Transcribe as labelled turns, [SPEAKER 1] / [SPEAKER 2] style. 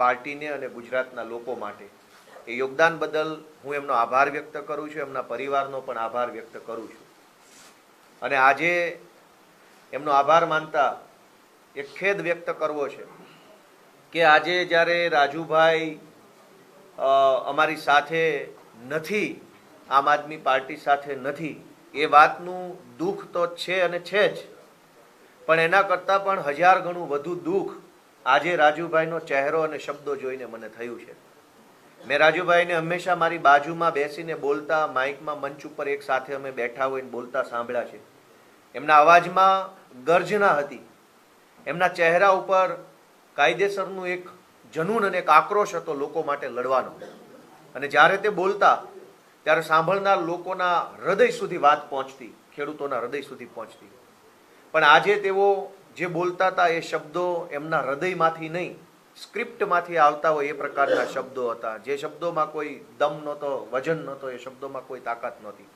[SPEAKER 1] પાર્ટીને અને ગુજરાતના લોકો માટે. એ યોગદાન બદલ હું એમનો આભાર વ્યક્ત કરું છું, એમના પરિવારનો પણ આભાર વ્યક્ત કરું છું. અને આજે એમનો આભાર માનતા એક ખેદ વ્યક્ત કરવો છે કે આજે જ્યારે રાજુભાઈ અમારી સાથે નથી, આમ આદમી પાર્ટી સાથે નથી, એ વાતનું દુઃખ તો છે અને છે જ, પણ એના કરતાં પણ 1000 ગણું વધુ દુઃખ આજે રાજુભાઈનો ચહેરો અને શબ્દો જોઈને મને થયું છે. મેં રાજુભાઈને હંમેશા મારી બાજુમાં બેસીને બોલતા, માઇકમાં મંચ ઉપર એક સાથે અમે બેઠા હોઈને બોલતા સાંભળ્યા છે. એમના અવાજમાં ગર્જના હતી, એમના ચહેરા ઉપર કાયદેસરનું એક જનૂન અને એક આક્રોશ હતો લોકો માટે લડવાનો. અને જ્યારે તે બોલતા ત્યારે સાંભળનાર લોકોના હૃદય સુધી વાત પહોંચતી, ખેડૂતોના હૃદય સુધી પહોંચતી. પણ આજે તેઓ જે બોલતા હતા એ શબ્દો એમના હૃદયમાંથી નહીં, સ્ક્રિપ્ટમાંથી આવતા હોય એ પ્રકારના શબ્દો હતા. જે શબ્દોમાં કોઈ દમ નહોતો, વજન નહોતો, એ શબ્દોમાં કોઈ તાકાત નહોતી.